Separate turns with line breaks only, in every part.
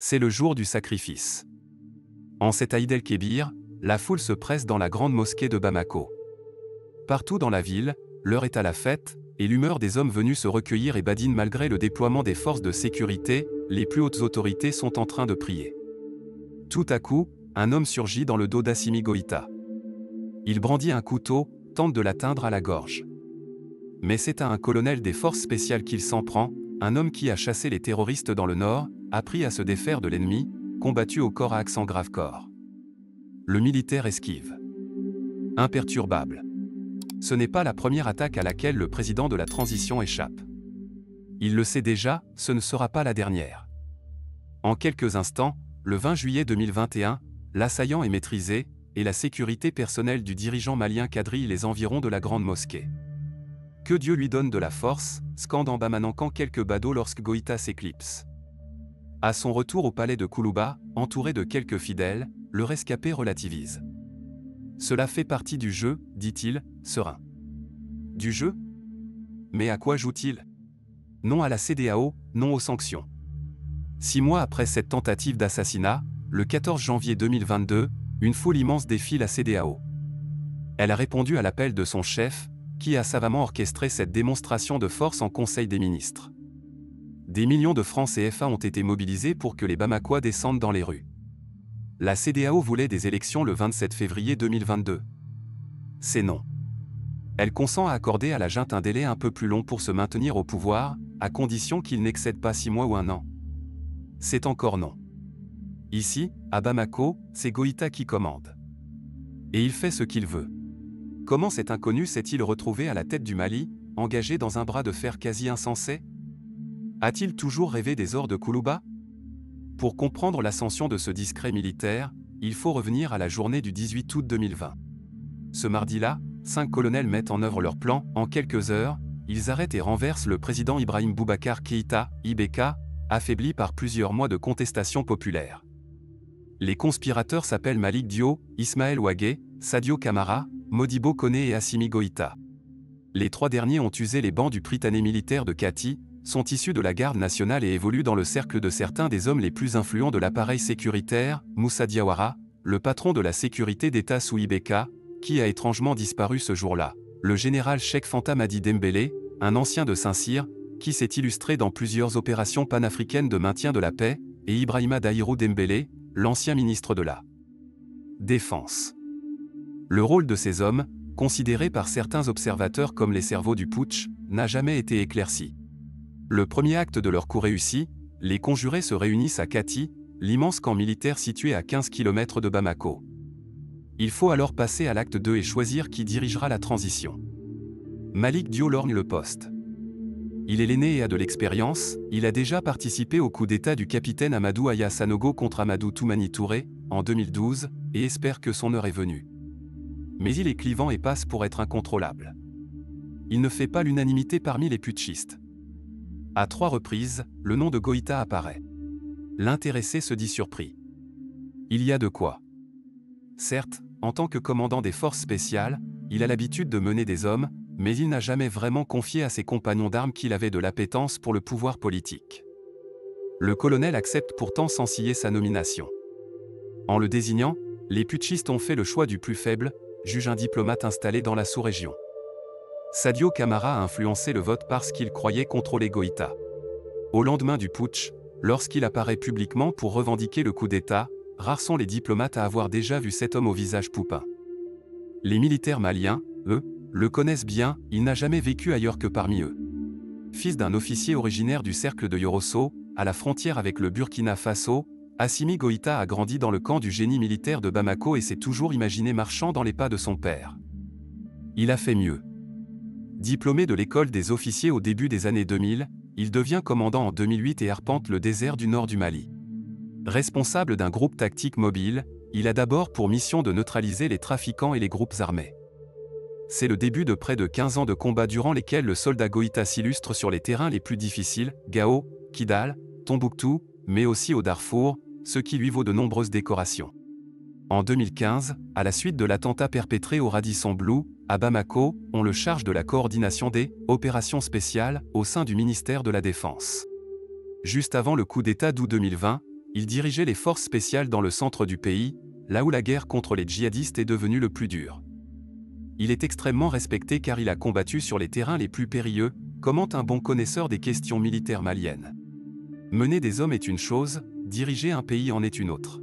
C'est le jour du sacrifice. En cet Aïd el-Kébir, la foule se presse dans la grande mosquée de Bamako. Partout dans la ville, l'heure est à la fête, et l'humeur des hommes venus se recueillir et badine malgré le déploiement des forces de sécurité, les plus hautes autorités sont en train de prier. Tout à coup, un homme surgit dans le dos d'Assimi Goïta. Il brandit un couteau, tente de l'atteindre à la gorge. Mais c'est à un colonel des forces spéciales qu'il s'en prend, un homme qui a chassé les terroristes dans le nord, appris à se défaire de l'ennemi, combattu au corps à accent grave corps. Le militaire esquive. Imperturbable. Ce n'est pas la première attaque à laquelle le président de la transition échappe. Il le sait déjà, ce ne sera pas la dernière. En quelques instants, le 20 juillet 2021, l'assaillant est maîtrisé, et la sécurité personnelle du dirigeant malien quadrille les environs de la grande mosquée. Que Dieu lui donne de la force, scande en Bamanankan quelques badauds lorsque Goïta s'éclipse. À son retour au palais de Koulouba, entouré de quelques fidèles, le rescapé relativise. Cela fait partie du jeu, dit-il, serein. Du jeu? Mais à quoi joue-t-il? Non à la CEDEAO, non aux sanctions. 6 mois après cette tentative d'assassinat, le 14 janvier 2022, une foule immense défie la CEDEAO. Elle a répondu à l'appel de son chef, qui a savamment orchestré cette démonstration de force en Conseil des ministres. Des millions de francs CFA ont été mobilisés pour que les Bamakois descendent dans les rues. La CEDEAO voulait des élections le 27 février 2022. C'est non. Elle consent à accorder à la junte un délai un peu plus long pour se maintenir au pouvoir, à condition qu'il n'excède pas 6 mois ou 1 an. C'est encore non. Ici, à Bamako, c'est Goïta qui commande. Et il fait ce qu'il veut. Comment cet inconnu s'est-il retrouvé à la tête du Mali, engagé dans un bras de fer quasi insensé? A-t-il toujours rêvé des ors de Koulouba? Pour comprendre l'ascension de ce discret militaire, il faut revenir à la journée du 18 août 2020. Ce mardi-là, 5 colonels mettent en œuvre leur plan. En quelques heures, ils arrêtent et renversent le président Ibrahim Boubacar Keïta, IBK, affaibli par plusieurs mois de contestation populaire. Les conspirateurs s'appellent Malik Dio, Ismaël Ouagé, Sadio Kamara, Modibo Koné et Assimi Goïta. Les 3 derniers ont usé les bancs du Prytanée militaire de Kati, sont issus de la garde nationale et évoluent dans le cercle de certains des hommes les plus influents de l'appareil sécuritaire, Moussa Diawara, le patron de la sécurité d'État sous IBK, qui a étrangement disparu ce jour-là, le général Cheikh Fanta Madi Dembélé, un ancien de Saint-Cyr, qui s'est illustré dans plusieurs opérations panafricaines de maintien de la paix, et Ibrahima Daïrou Dembélé, l'ancien ministre de la Défense. Le rôle de ces hommes, considérés par certains observateurs comme les cerveaux du putsch, n'a jamais été éclairci. Le premier acte de leur coup réussi, les conjurés se réunissent à Kati, l'immense camp militaire situé à 15 km de Bamako. Il faut alors passer à l'acte 2 et choisir qui dirigera la transition. Malik Dio lorgne le poste. Il est l'aîné et a de l'expérience, il a déjà participé au coup d'État du capitaine Amadou Aya Sanogo contre Amadou Toumani Touré, en 2012, et espère que son heure est venue. Mais il est clivant et passe pour être incontrôlable. Il ne fait pas l'unanimité parmi les putschistes. À 3 reprises, le nom de Goïta apparaît. L'intéressé se dit surpris. Il y a de quoi. Certes, en tant que commandant des forces spéciales, il a l'habitude de mener des hommes, mais il n'a jamais vraiment confié à ses compagnons d'armes qu'il avait de l'appétence pour le pouvoir politique. Le colonel accepte pourtant sans scier sa nomination. En le désignant, les putschistes ont fait le choix du plus faible, juge un diplomate installé dans la sous-région. Sadio Kamara a influencé le vote parce qu'il croyait contrôler Goïta. Au lendemain du putsch, lorsqu'il apparaît publiquement pour revendiquer le coup d'État, rares sont les diplomates à avoir déjà vu cet homme au visage poupin. Les militaires maliens, eux, le connaissent bien, il n'a jamais vécu ailleurs que parmi eux. Fils d'un officier originaire du cercle de Yorosso, à la frontière avec le Burkina Faso, Assimi Goïta a grandi dans le camp du génie militaire de Bamako et s'est toujours imaginé marchant dans les pas de son père. Il a fait mieux. Diplômé de l'école des officiers au début des années 2000, il devient commandant en 2008 et arpente le désert du nord du Mali. Responsable d'un groupe tactique mobile, il a d'abord pour mission de neutraliser les trafiquants et les groupes armés. C'est le début de près de 15 ans de combats durant lesquels le soldat Goïta s'illustre sur les terrains les plus difficiles, Gao, Kidal, Tombouctou, mais aussi au Darfour, ce qui lui vaut de nombreuses décorations. En 2015, à la suite de l'attentat perpétré au Radisson Blu, à Bamako, on le charge de la coordination des opérations spéciales au sein du ministère de la Défense. Juste avant le coup d'État d'août 2020, il dirigeait les forces spéciales dans le centre du pays, là où la guerre contre les djihadistes est devenue le plus dur. Il est extrêmement respecté car il a combattu sur les terrains les plus périlleux, commente un bon connaisseur des questions militaires maliennes. Mener des hommes est une chose, diriger un pays en est une autre.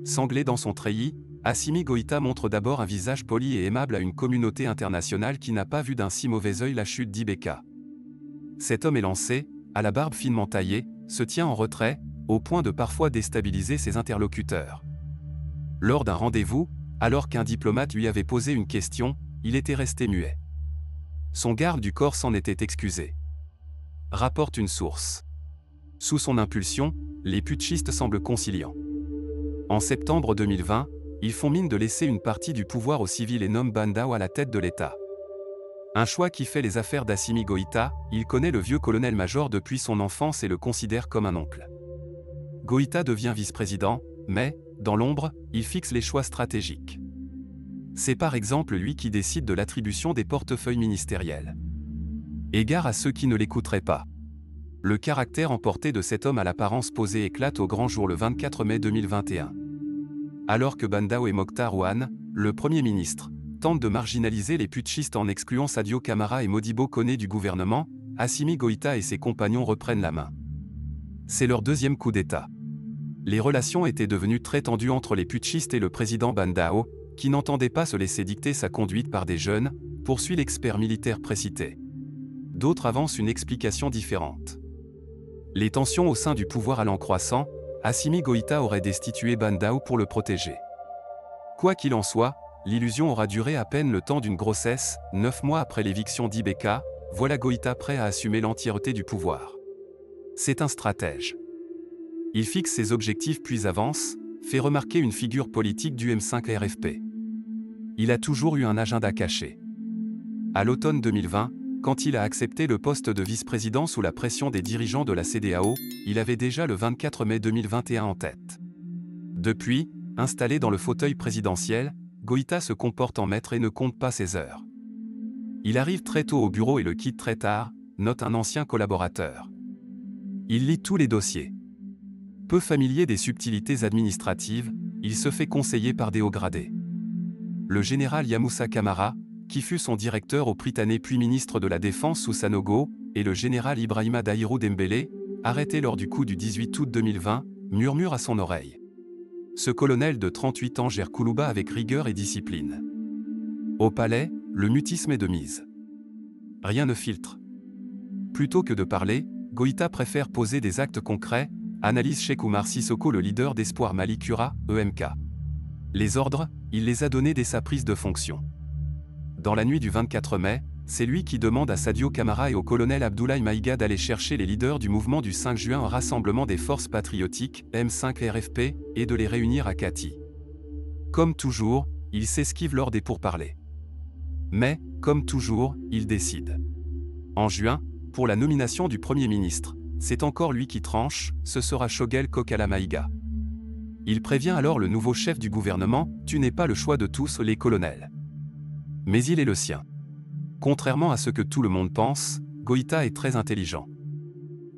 Sanglé dans son treillis, Assimi Goïta montre d'abord un visage poli et aimable à une communauté internationale qui n'a pas vu d'un si mauvais œil la chute d'Ibeka. Cet homme élancé, à la barbe finement taillée, se tient en retrait, au point de parfois déstabiliser ses interlocuteurs. Lors d'un rendez-vous, alors qu'un diplomate lui avait posé une question, il était resté muet. Son garde du corps s'en était excusé. Rapporte une source. Sous son impulsion, les putschistes semblent conciliants. En septembre 2020, ils font mine de laisser une partie du pouvoir aux civils et nomment Bandao à la tête de l'État. Un choix qui fait les affaires d'Assimi Goïta, il connaît le vieux colonel-major depuis son enfance et le considère comme un oncle. Goïta devient vice-président, mais, dans l'ombre, il fixe les choix stratégiques. C'est par exemple lui qui décide de l'attribution des portefeuilles ministériels. Égard à ceux qui ne l'écouteraient pas. Le caractère emporté de cet homme à l'apparence posée éclate au grand jour le 24 mai 2021. Alors que Bandao et Mokhtar Ouane, le Premier ministre, tentent de marginaliser les putschistes en excluant Sadio Camara et Modibo Koné du gouvernement, Assimi Goïta et ses compagnons reprennent la main. C'est leur deuxième coup d'État. Les relations étaient devenues très tendues entre les putschistes et le président Bandao, qui n'entendait pas se laisser dicter sa conduite par des jeunes, poursuit l'expert militaire précité. D'autres avancent une explication différente. Les tensions au sein du pouvoir allant croissant, Assimi Goïta aurait destitué Bandao pour le protéger. Quoi qu'il en soit, l'illusion aura duré à peine le temps d'une grossesse, 9 mois après l'éviction d'Ibeka, voilà Goïta prêt à assumer l'entièreté du pouvoir. C'est un stratège. Il fixe ses objectifs puis avance, fait remarquer une figure politique du M5 RFP. Il a toujours eu un agenda caché. À l'automne 2020, quand il a accepté le poste de vice-président sous la pression des dirigeants de la CEDEAO, il avait déjà le 24 mai 2021 en tête. Depuis, installé dans le fauteuil présidentiel, Goïta se comporte en maître et ne compte pas ses heures. Il arrive très tôt au bureau et le quitte très tard, note un ancien collaborateur. Il lit tous les dossiers. Peu familier des subtilités administratives, il se fait conseiller par des hauts gradés. Le général Yamoussa Camara, qui fut son directeur au Prytanée puis ministre de la Défense sous Sanogo, et le général Ibrahima Daïrou Dembélé, arrêté lors du coup du 18 août 2020, murmure à son oreille. Ce colonel de 38 ans gère Koulouba avec rigueur et discipline. Au palais, le mutisme est de mise. Rien ne filtre. Plutôt que de parler, Goïta préfère poser des actes concrets, analyse Cheikh Oumar Sissoko, le leader d'Espoir Mali Kura, EMK. Les ordres, il les a donnés dès sa prise de fonction. Dans la nuit du 24 mai, c'est lui qui demande à Sadio Camara et au colonel Abdoulaye Maïga d'aller chercher les leaders du mouvement du 5 juin au Rassemblement des Forces Patriotiques, M5 RFP, et de les réunir à Kati. Comme toujours, il s'esquive lors des pourparlers. Mais, comme toujours, il décide. En juin, pour la nomination du Premier ministre, c'est encore lui qui tranche, ce sera Choguel Kokala Maïga. Il prévient alors le nouveau chef du gouvernement, « Tu n'es pas le choix de tous les colonels. » Mais il est le sien. Contrairement à ce que tout le monde pense, Goïta est très intelligent.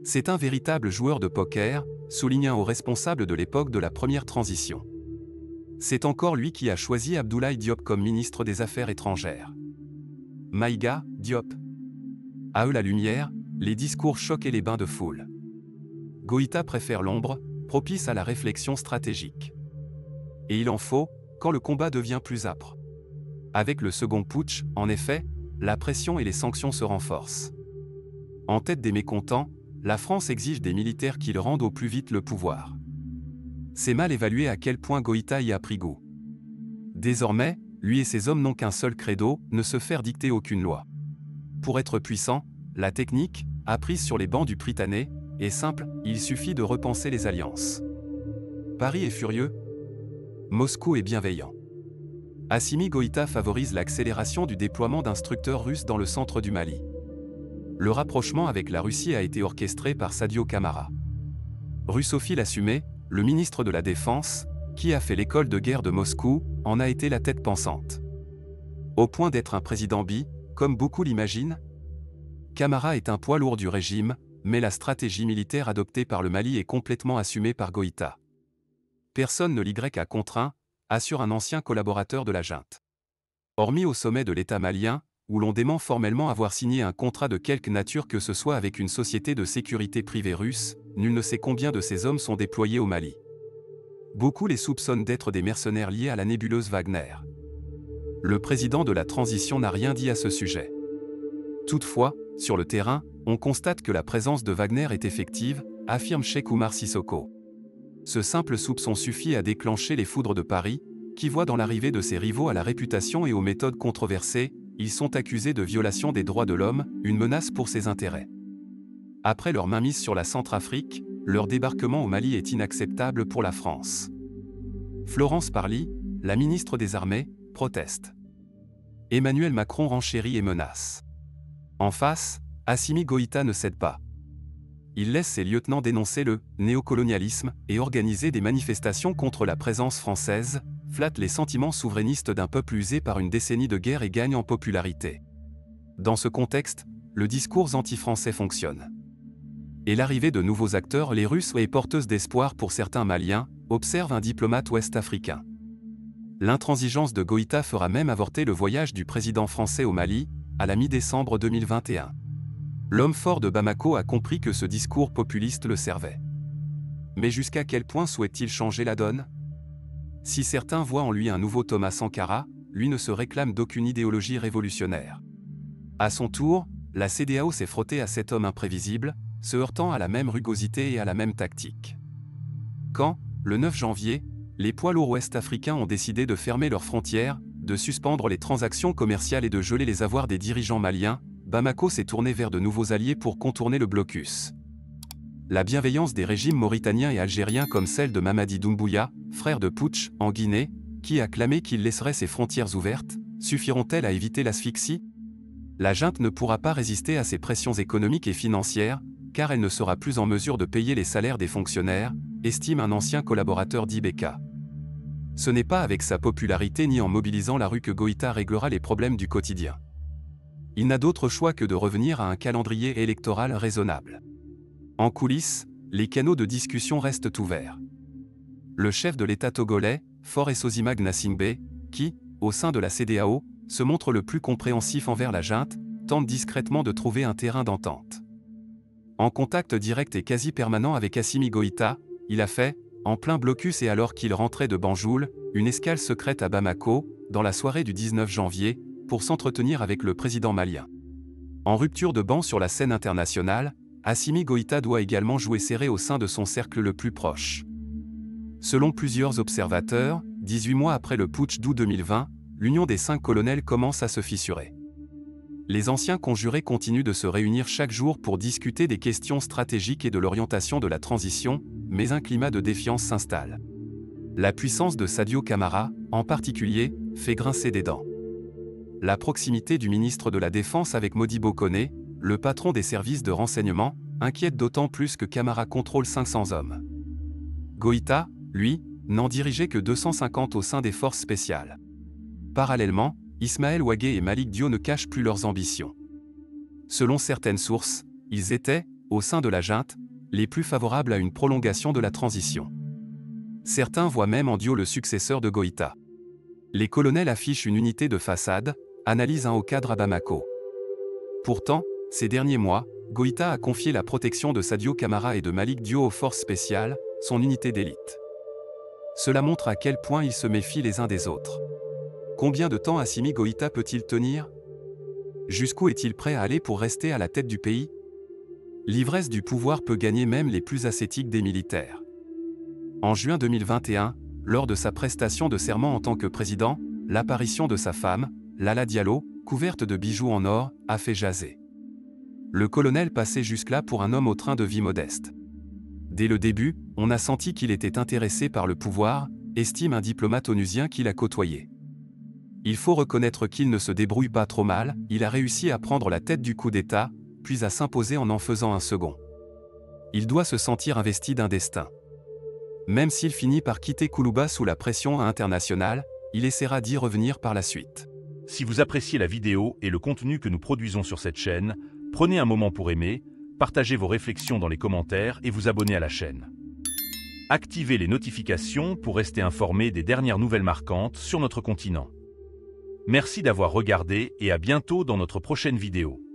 C'est un véritable joueur de poker, souligne un haut responsable de l'époque de la première transition. C'est encore lui qui a choisi Abdoulaye Diop comme ministre des Affaires étrangères. Maïga, Diop. À eux la lumière, les discours choquent et les bains de foule. Goïta préfère l'ombre, propice à la réflexion stratégique. Et il en faut, quand le combat devient plus âpre. Avec le second putsch, en effet, la pression et les sanctions se renforcent. En tête des mécontents, la France exige des militaires qu'ils rendent au plus vite le pouvoir. C'est mal évalué à quel point Goïta y a pris goût. Désormais, lui et ses hommes n'ont qu'un seul credo, ne se faire dicter aucune loi. Pour être puissant, la technique, apprise sur les bancs du Prytanée, est simple, il suffit de repenser les alliances. Paris est furieux. Moscou est bienveillant. Assimi Goïta favorise l'accélération du déploiement d'instructeurs russes dans le centre du Mali. Le rapprochement avec la Russie a été orchestré par Sadio Camara. Russophile assumé, le ministre de la Défense, qui a fait l'école de guerre de Moscou, en a été la tête pensante. Au point d'être un président bi, comme beaucoup l'imaginent, Camara est un poids lourd du régime, mais la stratégie militaire adoptée par le Mali est complètement assumée par Goïta. Personne ne l'y a contraint, assure un ancien collaborateur de la junte. Hormis au sommet de l'État malien, où l'on dément formellement avoir signé un contrat de quelque nature que ce soit avec une société de sécurité privée russe, nul ne sait combien de ces hommes sont déployés au Mali. Beaucoup les soupçonnent d'être des mercenaires liés à la nébuleuse Wagner. Le président de la transition n'a rien dit à ce sujet. Toutefois, sur le terrain, on constate que la présence de Wagner est effective, affirme Cheikh Oumar Sissoko. Ce simple soupçon suffit à déclencher les foudres de Paris, qui voient dans l'arrivée de ses rivaux à la réputation et aux méthodes controversées, ils sont accusés de violation des droits de l'homme, une menace pour ses intérêts. Après leur mainmise sur la Centrafrique, leur débarquement au Mali est inacceptable pour la France. Florence Parly, la ministre des Armées, proteste. Emmanuel Macron renchérit et menace. En face, Assimi Goïta ne cède pas. Il laisse ses lieutenants dénoncer le néocolonialisme et organiser des manifestations contre la présence française, flatte les sentiments souverainistes d'un peuple usé par une décennie de guerre et gagne en popularité. Dans ce contexte, le discours anti-français fonctionne. Et l'arrivée de nouveaux acteurs, les Russes, est porteuse d'espoir pour certains Maliens, observe un diplomate ouest-africain. L'intransigeance de Goïta fera même avorter le voyage du président français au Mali, à la mi-décembre 2021. L'homme fort de Bamako a compris que ce discours populiste le servait. Mais jusqu'à quel point souhaite-t-il changer la donne? Si certains voient en lui un nouveau Thomas Sankara, lui ne se réclame d'aucune idéologie révolutionnaire. À son tour, la CEDEAO s'est frottée à cet homme imprévisible, se heurtant à la même rugosité et à la même tactique. Quand, le 9 janvier, les poids lourds ouest-africains ont décidé de fermer leurs frontières, de suspendre les transactions commerciales et de geler les avoirs des dirigeants maliens, Bamako s'est tourné vers de nouveaux alliés pour contourner le blocus. La bienveillance des régimes mauritaniens et algériens comme celle de Mamadi Doumbouya, frère de putsch, en Guinée, qui a clamé qu'il laisserait ses frontières ouvertes, suffiront-elles à éviter l'asphyxie? La junte ne pourra pas résister à ces pressions économiques et financières, car elle ne sera plus en mesure de payer les salaires des fonctionnaires, estime un ancien collaborateur d'Ibeka. Ce n'est pas avec sa popularité ni en mobilisant la rue que Goïta réglera les problèmes du quotidien. Il n'a d'autre choix que de revenir à un calendrier électoral raisonnable. En coulisses, les canaux de discussion restent ouverts. Le chef de l'État togolais, Faure Essozimag Gnassingbé, qui, au sein de la CEDEAO, se montre le plus compréhensif envers la junte, tente discrètement de trouver un terrain d'entente. En contact direct et quasi permanent avec Assimi Goïta, il a fait, en plein blocus et alors qu'il rentrait de Banjul, une escale secrète à Bamako, dans la soirée du 19 janvier, pour s'entretenir avec le président malien. En rupture de banc sur la scène internationale, Assimi Goïta doit également jouer serré au sein de son cercle le plus proche. Selon plusieurs observateurs, 18 mois après le putsch d'août 2020, l'union des 5 colonels commence à se fissurer. Les anciens conjurés continuent de se réunir chaque jour pour discuter des questions stratégiques et de l'orientation de la transition, mais un climat de défiance s'installe. La puissance de Sadio Camara, en particulier, fait grincer des dents. La proximité du ministre de la Défense avec Modibo Koné, le patron des services de renseignement, inquiète d'autant plus que Camara contrôle 500 hommes. Goïta, lui, n'en dirigeait que 250 au sein des forces spéciales. Parallèlement, Ismaël Ouagué et Malick Dio ne cachent plus leurs ambitions. Selon certaines sources, ils étaient, au sein de la junte, les plus favorables à une prolongation de la transition. Certains voient même en Dio le successeur de Goïta. Les colonels affichent une unité de façade, analyse un haut cadre à Bamako. Pourtant, ces derniers mois, Goïta a confié la protection de Sadio Camara et de Malick Dio aux forces spéciales, son unité d'élite. Cela montre à quel point ils se méfient les uns des autres. Combien de temps Assimi Goïta peut-il tenir? Jusqu'où est-il prêt à aller pour rester à la tête du pays? L'ivresse du pouvoir peut gagner même les plus ascétiques des militaires. En juin 2021, lors de sa prestation de serment en tant que président, l'apparition de sa femme, Lala Diallo, couverte de bijoux en or, a fait jaser. Le colonel passait jusque-là pour un homme au train de vie modeste. Dès le début, on a senti qu'il était intéressé par le pouvoir, estime un diplomate onusien qui l'a côtoyé. Il faut reconnaître qu'il ne se débrouille pas trop mal, il a réussi à prendre la tête du coup d'État, puis à s'imposer en faisant un second. Il doit se sentir investi d'un destin. Même s'il finit par quitter Koulouba sous la pression internationale, il essaiera d'y revenir par la suite.
Si vous appréciez la vidéo et le contenu que nous produisons sur cette chaîne, prenez un moment pour aimer, partagez vos réflexions dans les commentaires et vous abonnez à la chaîne. Activez les notifications pour rester informé des dernières nouvelles marquantes sur notre continent. Merci d'avoir regardé et à bientôt dans notre prochaine vidéo.